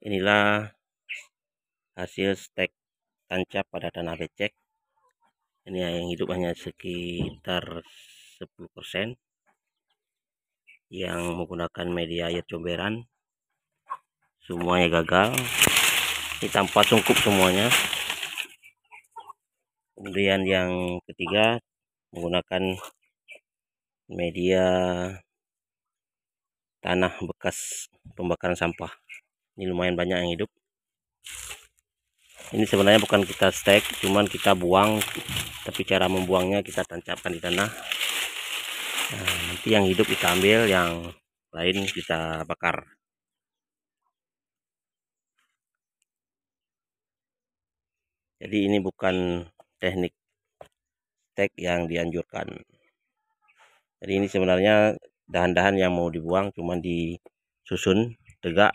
Inilah hasil stek tancap pada tanah becek. Ini yang hidup hanya sekitar 10%, yang menggunakan media air comberan semuanya gagal. Ini tanpa sungkup semuanya. Kemudian yang ketiga menggunakan media tanah bekas pembakaran sampah. Ini lumayan banyak yang hidup. Ini sebenarnya bukan kita stek, cuman kita buang, tapi cara membuangnya kita tancapkan di tanah. Nah, nanti yang hidup kita ambil, yang lain kita bakar. Jadi ini bukan teknik stek yang dianjurkan. Jadi ini sebenarnya dahan-dahan yang mau dibuang, cuman disusun tegak,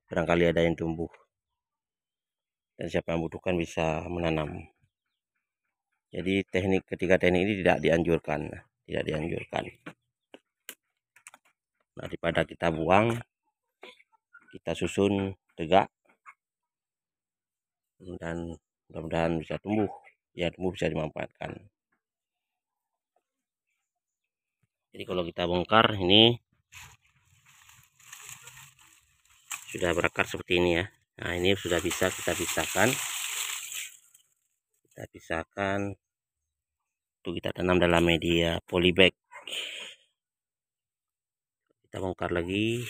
barangkali ada yang tumbuh. Dan siapa yang membutuhkan bisa menanam. Jadi ketiga teknik ini tidak dianjurkan. Nah, daripada kita buang, kita susun tegak dan mudah-mudahan bisa tumbuh. Ya, tumbuh bisa dimanfaatkan. Jadi kalau kita bongkar, ini sudah berakar seperti ini ya. Nah, ini sudah bisa kita pisahkan. Untuk kita tanam dalam media polybag. Kita bongkar lagi.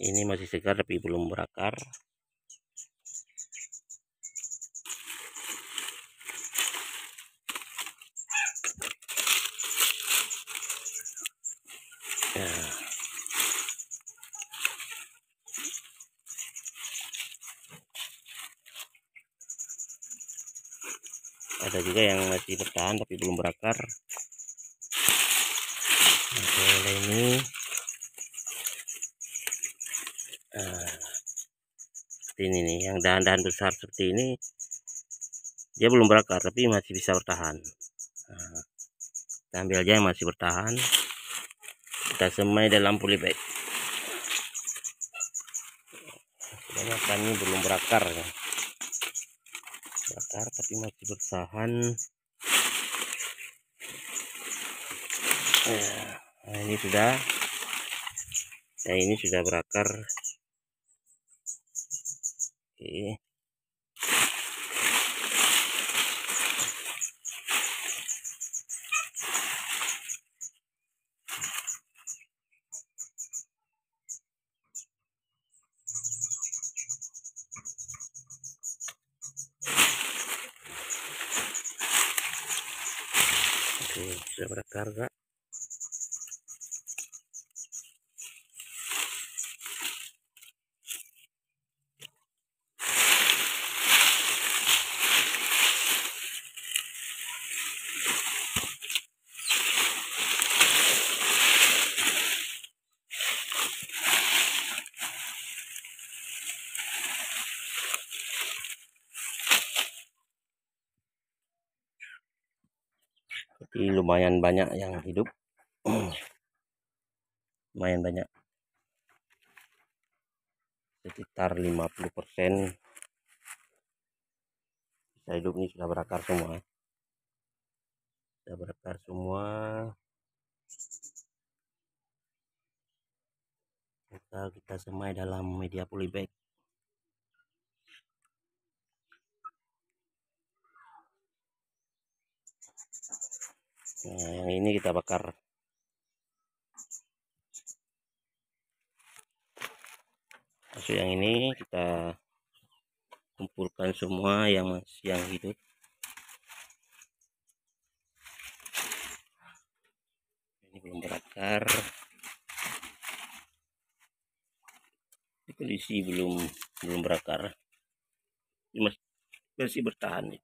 Ini masih segar tapi belum berakar. Ya. Ada juga yang masih bertahan tapi belum berakar. Nah, ini seperti ini nih, yang dahan-dahan besar seperti ini dia belum berakar tapi masih bisa bertahan. Nah, kita ambil aja yang masih bertahan, kita semai dalam polybag. Kebanyakan ini belum berakar ya. Tapi masih bertahan. Nah, ini sudah. Nah, ini sudah berakar. Oke. Oke, sudah berakar Kak. Jadi lumayan banyak yang hidup. Lumayan banyak. Sekitar 50% bisa hidup. Ini sudah berakar semua. Kita semai dalam media polybag. Nah, yang ini kita bakar. Masuk yang ini kita kumpulkan semua yang hidup. Ini belum berakar. Ini kondisi belum berakar. Ini masih bertahan.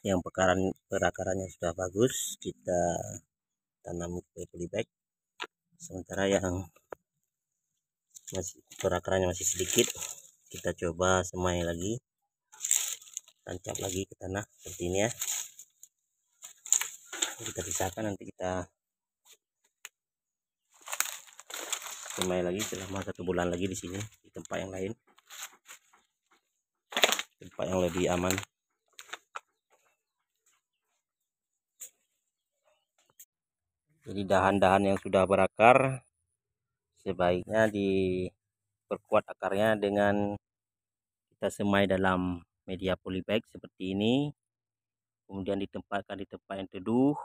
yang perakarannya sudah bagus kita tanam ke polybag. Sementara yang masih perakarannya masih sedikit, kita coba semai lagi, tancap lagi ke tanah seperti ini ya. Kita pisahkan, nanti kita semai lagi selama 1 bulan lagi di sini, di tempat yang lain, tempat yang lebih aman. Jadi dahan-dahan yang sudah berakar sebaiknya diperkuat akarnya dengan kita semai dalam media polybag seperti ini, kemudian ditempatkan di tempat yang teduh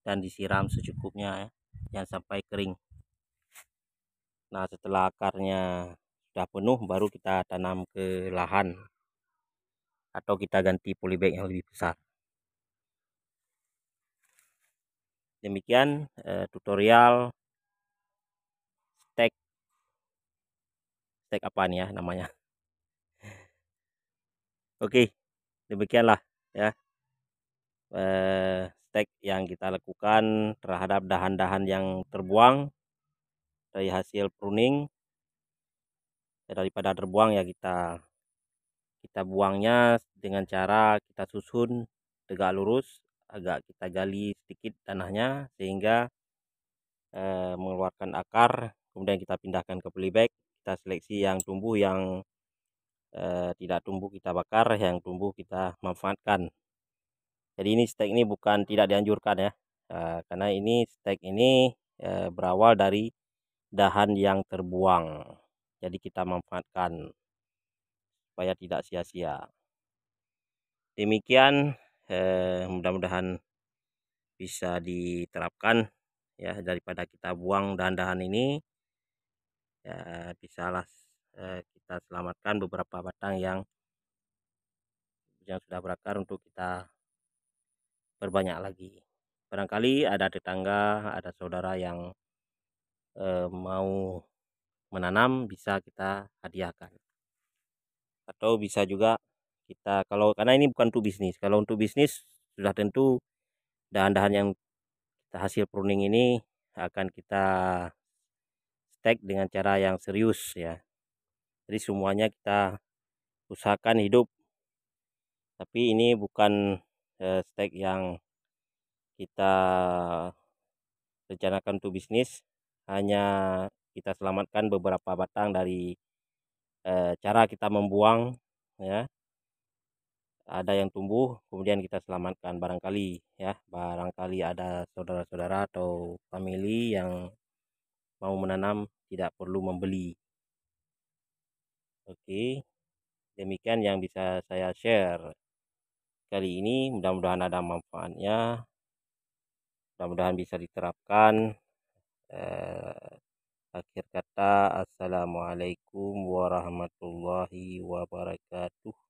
dan disiram secukupnya ya, jangan sampai kering. Nah, setelah akarnya sudah penuh baru kita tanam ke lahan atau kita ganti polybag yang lebih besar. Demikian tutorial stek apa nih ya namanya. Oke, demikianlah ya stek yang kita lakukan terhadap dahan-dahan yang terbuang dari hasil pruning. Daripada terbuang ya kita buangnya dengan cara kita susun tegak lurus, agak kita gali sedikit tanahnya sehingga mengeluarkan akar, kemudian kita pindahkan ke polybag, kita seleksi yang tumbuh, yang tidak tumbuh kita bakar, yang tumbuh kita manfaatkan. Jadi ini stek ini bukan tidak dianjurkan ya, karena ini stek ini berawal dari dahan yang terbuang, jadi kita manfaatkan supaya tidak sia-sia. Demikian, mudah-mudahan bisa diterapkan ya, daripada kita buang dahan-dahan ini ya, bisalah kita selamatkan beberapa batang yang sudah berakar untuk kita perbanyak lagi. Barangkali ada tetangga, ada saudara yang mau menanam, bisa kita hadiahkan. Atau bisa juga kita, kalau karena ini bukan untuk bisnis, kalau untuk bisnis sudah tentu dahan-dahan yang kita hasil pruning ini akan kita stek dengan cara yang serius ya. Jadi semuanya kita usahakan hidup, tapi ini bukan stek yang kita rencanakan untuk bisnis, hanya kita selamatkan beberapa batang dari cara kita membuang ya. Ada yang tumbuh kemudian kita selamatkan, barangkali ya, barangkali ada saudara-saudara atau family yang mau menanam tidak perlu membeli. Oke, demikian yang bisa saya share kali ini, mudah-mudahan ada manfaatnya, mudah-mudahan bisa diterapkan. Akhir kata, assalamualaikum warahmatullahi wabarakatuh.